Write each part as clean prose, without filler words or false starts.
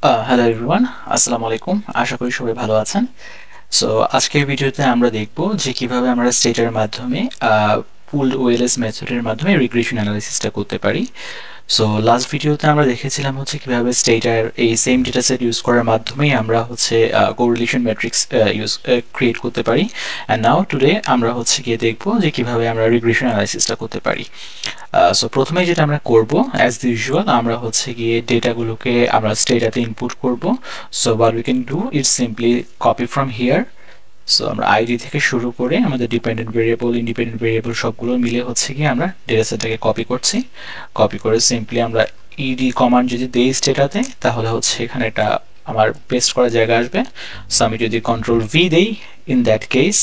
Hello everyone, আসসালামু আলাইকুম। আশা করি সবাই ভালো আছেন। সো আজকের ভিডিওতে আমরা দেখব যে কিভাবে আমরা স্টেটের মাধ্যমে পুলড ওএলএস মেথডের মাধ্যমে রিগ্রেশন অ্যানালাইসিসটা করতে পারি। সো লাস্ট ভিডিওতে আমরা দেখেছিলাম হচ্ছে কিভাবে স্টেটার এই সেম ডেটা সেট ইউজ করার মাধ্যমে আমরা হচ্ছে কোরিলেশন ম্যাট্রিক্স ক্রিয়েট করতে পারি। অ্যান্ড নাও টুডে আমরা হচ্ছে গিয়ে দেখব যে কিভাবে আমরা রিগ্রেশন অ্যানালাইসিসটা করতে পারি। সো প্রথমে যেটা আমরা করব অ্যাজ ইউজুয়াল আমরা হচ্ছে গিয়ে ডেটাগুলোকে আমরা স্টেটাতে ইনপুট করব। So what we can do is simply copy from here. So আমরা আইডি থেকে শুরু করে আমাদের ডিপেন্ডেন্ট ভেরিয়েবল ইন্ডিপেন্ডেন্ট ভেরিয়েবল সবগুলো মিলে হচ্ছে গিয়ে আমরা ডেটা সেটটাকে কপি করছি। কপি করে সিম্পলি আমরা ইডি কমান্ড যদি দেই স্টেটাতে তাহলে হচ্ছে এখানে এটা আমার পেস্ট করার জায়গা আসবে। সো আমি যদি কন্ট্রোল ভি দেই, ইন দ্যাট কেস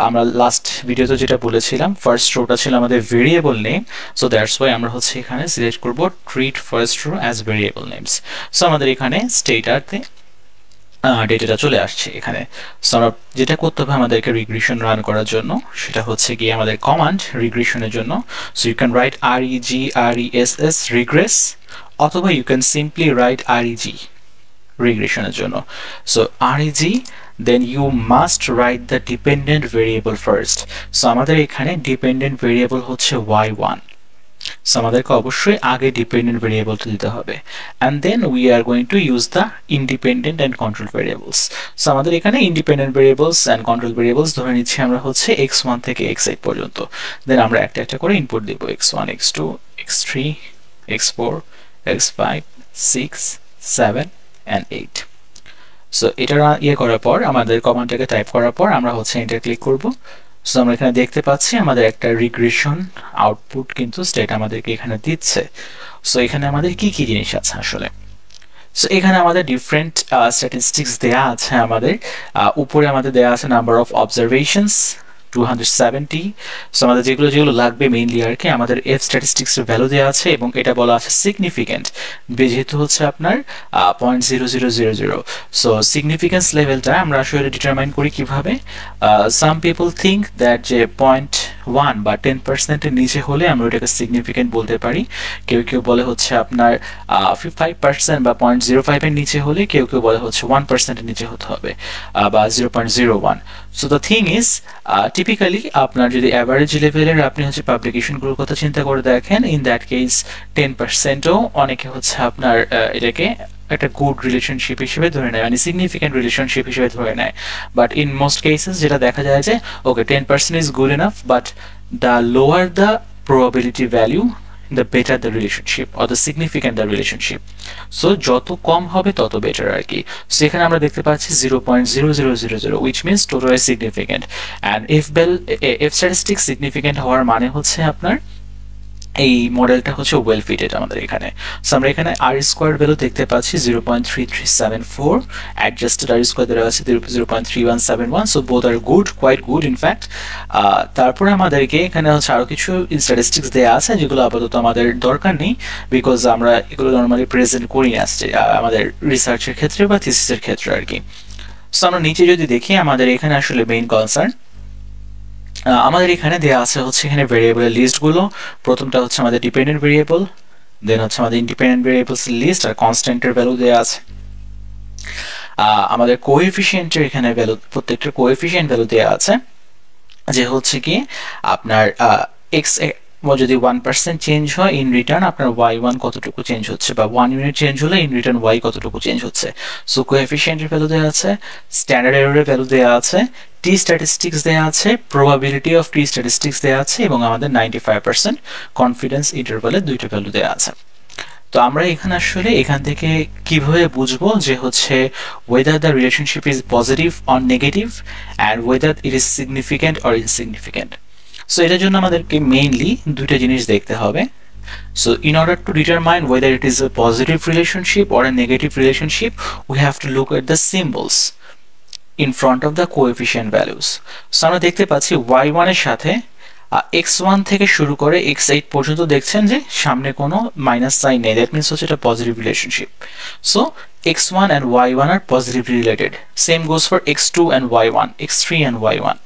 আমরা লাস্ট ভিডিওতে যেটা বলেছিলাম ফার্স্ট রোটা ছিল আমাদের variable name. So that's why আমরা হচ্ছে এখানে সিলেক্ট করব treat first row as variable names. So আমাদের এখানে স্টেটাতে ডেটাটা চলে আসছে এখানে। সো আমরা যেটা করতে হবে আমাদেরকে রিগ্রেশন রান করার জন্য সেটা হচ্ছে গিয়ে আমাদের কমান্ড রিগ্রেশনের জন্য। So you can write REGRESS regress, অথবা you can simply write REG রিগ্রেশনের জন্য। So REG, then you must write the dependent variable first. So আমাদের এখানে ডিপেন্ডেন্ট ভেরিয়েবল হচ্ছে y1। সো আমাদেরকে অবশ্যই আগে ডিপেন্ডেন্ট ভেরিয়েবলটা দিতে হবে, and then we are going to use the independent and control variables. So আমাদের এখানে independent variables and control variables ধরে নিচ্ছি আমরা হচ্ছে x1 থেকে x8 পর্যন্ত। দেন আমরা একটা একটা করে ইনপুট দিব, x1 x2 x3 x4 x5 6 7 and 8। So এটা করার পর আমাদের কমান্ডটাকে টাইপ করার পর আমরা হচ্ছে এন্টার ক্লিক করব। সো আমরা এখানে দেখতে পাচ্ছি আমাদের একটা রিগ্রেশন আউটপুট কিন্তু স্টেট আমাদেরকে এখানে দিচ্ছে। সো এখানে আমাদের কি কি জিনিস আছে আসলে, সো এখানে আমাদের ডিফারেন্ট স্ট্যাটিস্টিক্স দেয়া আছে। আমাদের উপরে আমাদের দেয়া আছে নাম্বার অফ অবজারভেশনস 270। সো আমাদের যেগুলো যেগুলো লাগবে মেইনলি আর কি, আমাদের এফ স্ট্যাটিস্টিক্সের ভ্যালু দেওয়া আছে এবং এটা বলা আছে সিগনিফিক্যান্ট, যেহেতু হচ্ছে আপনার 0.0000। সো সিগনিফিক্যান্স লেভেলটা আমরা আসলে ডিটারমাইন করি কিভাবে। সাম পিপল থিঙ্ক দ্যাট যে 0.1 বা 10%-এর নিচে হলে আমরা ওটাকে সিগনিফিক্যান্ট বলতে পারি। কেউ কেউ বলে হচ্ছে আপনার 5% বা 0.05-এর নিচে হলে, কেউ কেউ বলে হচ্ছে 1%-এর নিচে হতে হবে বা 0.01। So the thing is typically আপনার যদি অ্যাভারেজ লেভেলের আপনি হচ্ছে পাবলিকেশনগুলোর কথা চিন্তা করে দেখেন, ইন দ্যাট কেস 10%ও অনেকে হচ্ছে আপনার এটাকে একটা গুড রিলেশনশিপ হিসেবে ধরে নেয়, মানে সিগনিফিক্যান্ট রিলেশনশিপ হিসেবে ধরে নেয়। বাট ইন মোস্ট কেসেস যেটা দেখা যায় যে ওকে 10% is good enough, but the lower the probability value the better the relationship or the significant the relationship. So যত কম হবে তত বেটার আর কি। সো এখানে আমরা দেখতে পাচ্ছি 0.0000 which means totally significant, and if statistics significant হওয়ার মানে হচ্ছে আপনার এই মডেলটা হচ্ছে ওয়েল ফিটেড আমাদের এখানে। সো আমরা এখানে আর স্কোয়ার ভ্যালু দেখতে পাচ্ছি 0.3374, অ্যাডজাস্টেড আর স্কোয়ার দেওয়া আছে 0.3171। সো বোথ আর গুড, কোয়াইট গুড ইনফ্যাক্ট। তারপরে আমাদেরকে এখানে হচ্ছে আরও কিছু স্ট্যাটিস্টিক্স দেওয়া আছে যেগুলো আপাতত আমাদের দরকার নেই, বিকজ আমরা এগুলো নর্মালি প্রেজেন্ট করি আসছে আমাদের রিসার্চের ক্ষেত্রে বা থিসিসের ক্ষেত্রে আর কি। সো আমরা নিচে যদি দেখি আমাদের এখানে আসলে মেইন কনসার্ন আমাদের এখানে দেওয়া আছে হচ্ছে এখানে ভেরিয়েবলের লিস্টগুলো। প্রথমটা হচ্ছে আমাদের ডিপেন্ডেন্ট ভেরিয়েবল, দেন হচ্ছে আমাদের ইন্ডিপেন্ডেন্ট ভেরিয়েবলস লিস্ট, আর কনস্ট্যান্টের ভ্যালু দেওয়া আছে। আমাদের কোএফিশিয়েন্টের এখানে ভ্যালু, প্রত্যেকটা কোএফিশিয়েন্ট ভ্যালু দেওয়া আছে, যে হচ্ছে কি আপনার এক্স যদি 1% চেঞ্জ হয় ইন রিটার্ন আপনার y1 কতটুকু চেঞ্জ হচ্ছে, বা 1 ইউনিট চেঞ্জ হলে ইন রিটার্ন y কতটুকু চেঞ্জ হচ্ছে। সো কোএফিশিয়েন্টের ভ্যালু দেওয়া আছে, স্ট্যান্ডার্ড এররের ভ্যালু দেওয়া আছে, টি স্ট্যাটিস্টিক্স দেওয়া আছে, প্রবাবিলিটি অফ টি স্ট্যাটিস্টিক্স দেওয়া আছে, এবং আমাদের 95% কনফিডেন্স ইন্টারভ্যালের দুইটা ভ্যালু দেওয়া আছে। তো আমরা এখানে আসলে এখান থেকে কিভাবে বুঝবো যে হচ্ছে whether the relationship is positive or negative and whether it is significant or insignificant. So এটার জন্য আমাদেরকে মেইনলি দুইটা জিনিস দেখতে হবে। So in order to determine whether it is a positive relationship or a negative relationship, we have to look at the symbols in front of the coefficient values. So আমরা দেখতে পাচ্ছি y1 এর সাথে x1 থেকে শুরু করে x8 পর্যন্ত দেখছেন যে সামনে কোনো মাইনাস সাইন নেই, দ্যাট মিনস হচ্ছে এটা positive relationship. So x1 and y1 are positively related. Same goes for x2 and y1, x3 and y1.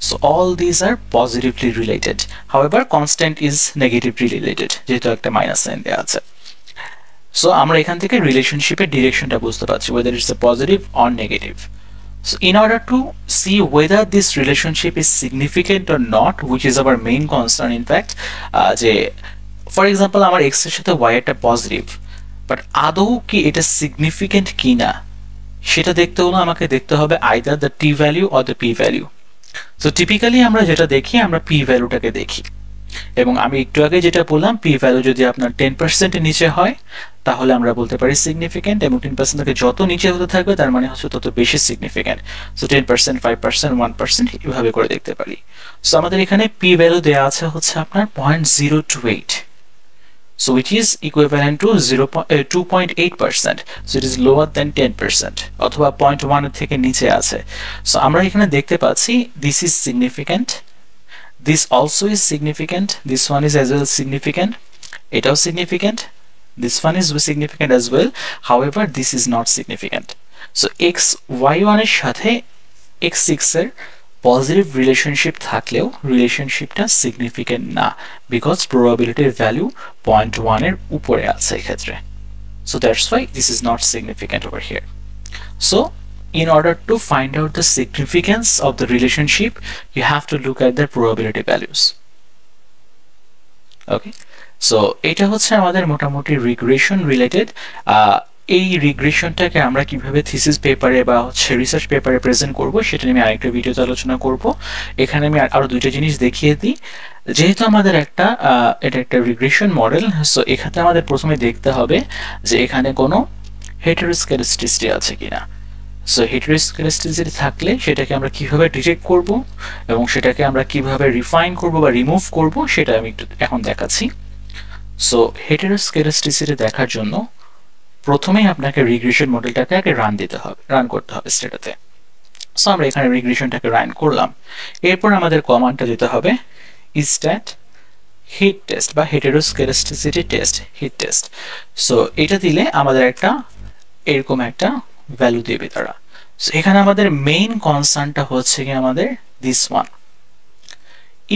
So all these are positively related. However, constant is negatively related, যেহেতু একটা minus sine দেওয়া আছে। So আমরা এখান থেকে রিলেশনশিপের ডিরেকশনটা বুঝতে পারছি, whether it's a positive or negative. So in order to see whether this relationship is significant or not, which is our main concern in fact, যে ফর এক্সাম্পল আমার x এর সাথে y একটা পজিটিভ, বাট আদৌ কি এটা significant কিনা সেটা দেখতে হলে আমাকে দেখতে হবে either the T value or the P value. So typically আমরা যেটা দেখি, আমরা পি ভ্যালুটাকে দেখি, এবং আমি একটু আগে যেটা বললাম, পি ভ্যালু যদি আপনার 10% এর নিচে হয় তাহলে আমরা বলতে পারি সিগনিফিকেন্ট, এবং 10% থেকে যত নিচে হতে থাকবে তার মানে হচ্ছে তত বেশি সিগনিফিকেন্ট। সো 10%, 5%, 1% এভাবে করে দেখতে পারি। সো আমাদের এখানে পি ভ্যালু দেওয়া আছে হচ্ছে আপনার 0.028, so which is equivalent to 2.8%, so it is lower than 10%, অথবা 0.1 এর থেকে নিচে আছে। সো আমরা এখানে দেখতে পাচ্ছি this is significant, this also is significant, this one is as well significant, এটাও significant, this one is significant as well, however this is not significant. So y1 এর সাথে x6 এর পজিটিভ রিলেশনশিপ থাকলেও রিলেশনশিপটা significant না, because প্রবাবিলিটির value 0.1 এর উপরে আছে এক্ষেত্রে। So that's why this is not significant over here. So in order to find out the significance of the relationship, you have to look at the probability values. Okay, so এটা হচ্ছে আমাদের মোটামুটি regression related. এই রিগ্রেশনটাকে আমরা কিভাবে thesis পেপারে বা হচ্ছে রিসার্চ পেপারে প্রেজেন্ট করব সেটা নিয়ে আমি আরেকটা ভিডিওতে আলোচনা করব। এখানে আমি আরো দুইটা জিনিস দেখিয়ে দিই। যেহেতু আমাদের এটা একটা রিগ্রেশন মডেল, সো এখানে আমাদের প্রথমে দেখতে হবে যে এখানে কোনো হেটেরোস্কেলেস্টিসিটি আছে কিনা। সো হেটেরোস্কেলেস্টিসিটি থাকলে সেটাকে আমরা কিভাবে ডিটেক্ট করব এবং সেটাকে আমরা কিভাবে রিফাইন করব বা রিমুভ করব সেটা আমি একটু এখন দেখাচ্ছি। সো হেটেরোস্কেলেস্টিসিটি দেখার জন্য প্রথমেই আপনাকে রিগ্রেশন মডেলটাকে আগে রান করতে হবে স্টেটাতে। সো আমরা এখানে রিগ্রেশনটাকে রান করলাম, এরপর আমাদের কমান্ডটা দিতে হবে স্ট্যাট হিট টেস্ট বা হেটেরোস্কেলেস্টিসিটি টেস্ট, হিট টেস্ট। সো এটা দিলে আমাদের এরকম একটা ভ্যালু দেবে তারা। সো এখানে আমাদের মেইন কনসার্নটা হচ্ছে কি আমাদের this one,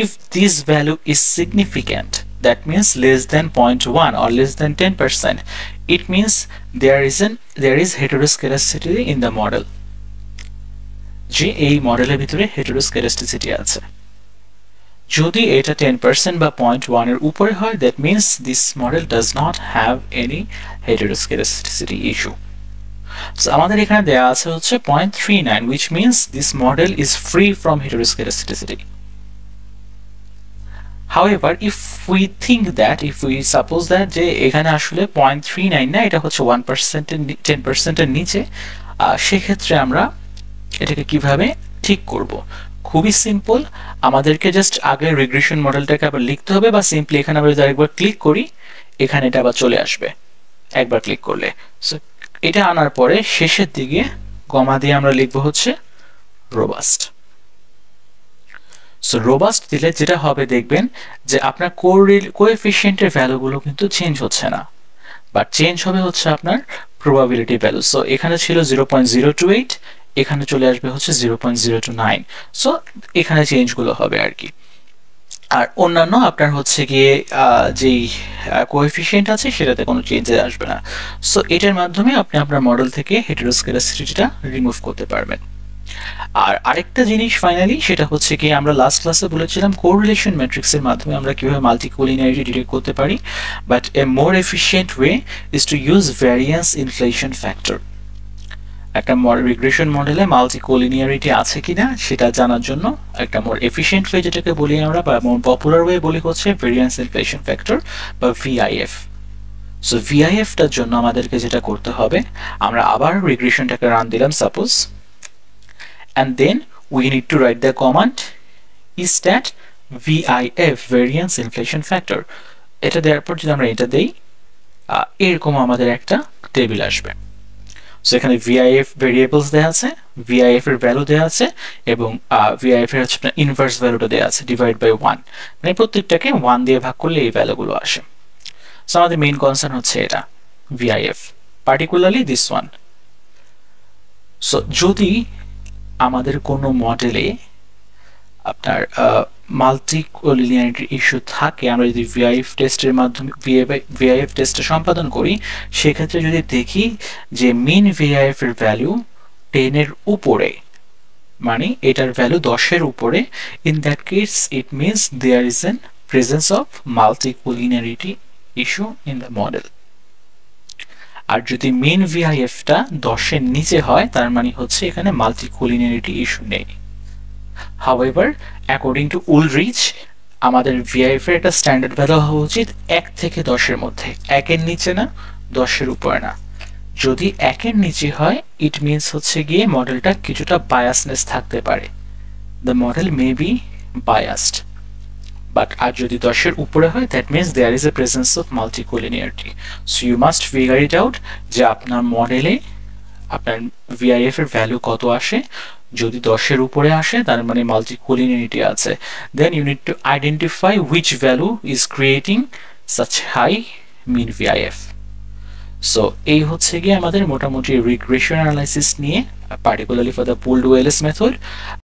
if this value is significant, that means less than 0.1 or less than 10%, it means there is heteroscedasticity in the model, যে এই মডেলের ভিতরে heteroscedasticity আছে। যদি এটা 10% বা 0.1 এর উপরে হয়, that means this model does not have any heteroscedasticity issue. So আমাদের এখানে দেয়া আছে হচ্ছে 0.39, which means this model is free from heteroscedasticity. However, if we think that, if we suppose that যে এখানে আসলে 0.39 না, এটা হচ্ছে 1% 10% এর নিচে, সেক্ষেত্রে আমরা এটাকে কিভাবে ঠিক করব? খুবই সিম্পল, আমাদেরকে জাস্ট আগে রিগ্রেশন মডেলটাকে আবার লিখতে হবে, বা সিম্পলি এখানে আমরা যদি আরেকবার ক্লিক করি এখানে এটা আবার চলে আসবে একবার ক্লিক করলে। সো এটা আনার পরে শেষের দিকে কমা দিয়ে আমরা লিখব হচ্ছে রোবাস্ট। সো রোবাস্ট দিলে যেটা হবে দেখবেন যে আপনার কোএফিশিয়েন্টের ভ্যালুগুলো কিন্তু চেঞ্জ হচ্ছে না, বাট চেঞ্জ হবে হচ্ছে আপনার প্রবাবিলিটি ভ্যালু। সো এখানে ছিল 0.028, এখানে চলে আসবে হচ্ছে 0.029। সো এখানে চেঞ্জগুলো হবে আর কি। আর অন্যান্য আপনার হচ্ছে গিয়ে যেই কোএফিশিয়েন্ট আছে সেটাতে কোনো চেঞ্জ আসবে না। সো এটার মাধ্যমে আপনি আপনার মডেল থেকে হেটেরোস্কেলেস্টিসিটিটা রিমুভ করতে পারবেন। আর আরেকটা জিনিস ফাইনালি, সেটা হচ্ছে কি আমরা লাস্ট ক্লাসে বলেছিলাম কোরিলেশন ম্যাট্রিক্সের মাধ্যমে আমরা কিভাবে মাল্টিকোলিনিয়ারিটি ডিটেক্ট করতে পারি, but A more efficient way is to use variance inflation factor. একটা রিগ্রেশন মডেলে মাল্টিকোলিনিয়ারিটি আছে কিনা সেটা জানার জন্য একটা মোর এফিশিয়েন্ট ওয়ে যেটাকে বলি আমরা, বা মোর পপুলার ওয়ে বলি হচ্ছে ভ্যারিয়েন্স ইনফ্লেশন ফ্যাক্টর বা ভিআইএফ। সো ভিআইএফটার জন্য আমাদেরকে যেটা করতে হবে, আমরা আবার রিগ্রেশনটাকে রান দিলাম suppose, and then we need to write the command stat VIF, variance inflation factor. এটা দেওয়ার পর যদি আমরা এটা দেই এরকম আমাদের একটা টেবিল আসবে। সো এখানে VIF ভেরিয়েবলস দেওয়া আছে, VIF এর ভ্যালু দেওয়া আছে, এবং VIF এর হচ্ছে ইনভার্স ভ্যালুটা দেওয়া আছে ডিভাইড বাই 1, মানে প্রত্যেকটাকে 1 দিয়ে ভাগ করলে এই ভ্যালুগুলো আসে। সো আমাদের মেইন কনসার্ন হচ্ছে এটা VIF, particularly this one. So যদি আমাদের কোনো মডেলে আপনার মাল্টিকোলিনিয়ারিটি ইস্যু থাকে, আমরা যদি ভিআইএফ টেস্টের মাধ্যমে ভিআইএফ টেস্টটা সম্পাদন করি, সেক্ষেত্রে যদি দেখি যে মিন ভিআইএফ এর ভ্যালু 10 এর উপরে, মানে এটার ভ্যালু 10-এর উপরে, in that case it means there is an presence of multicollinearity issue in the model. আর যদি মিন ভিআইএফটা 10-এর নিচে হয়, তার মানে হচ্ছে এখানে মাল্টিকোলিনিয়ারিটি ইস্যু নেই। হাউএভার অ্যাকর্ডিং টু উলরিচ, আমাদের ভিআইএফ এর একটা স্ট্যান্ডার্ড ভ্যালু হওয়া উচিত 1 থেকে 10-এর মধ্যে, 1-এর নিচে না, 10-এর উপরে না। যদি 1-এর নিচে হয়, ইট মিনস হচ্ছে গিয়ে মডেলটা কিছুটা বায়াসনেস থাকতে পারে, the model may be biased. But আর যদি 10-এর উপরে হয়, that means there is a presence of multicollinearity. So you must figure it out যে আপনার মডেলে আপনার ভিআইএফ এর ভ্যালু কত আসে। যদি 10-এর উপরে আসে, তার মানে মাল্টিকোলিনিয়ারিটি আছে। Then you need to identify which value is creating such high mean VIF. So এই হচ্ছে গিয়ে আমাদের মোটামুটি রিগ্রেশন অ্যানালাইসিস নিয়ে, particularly for the pooled OLS method.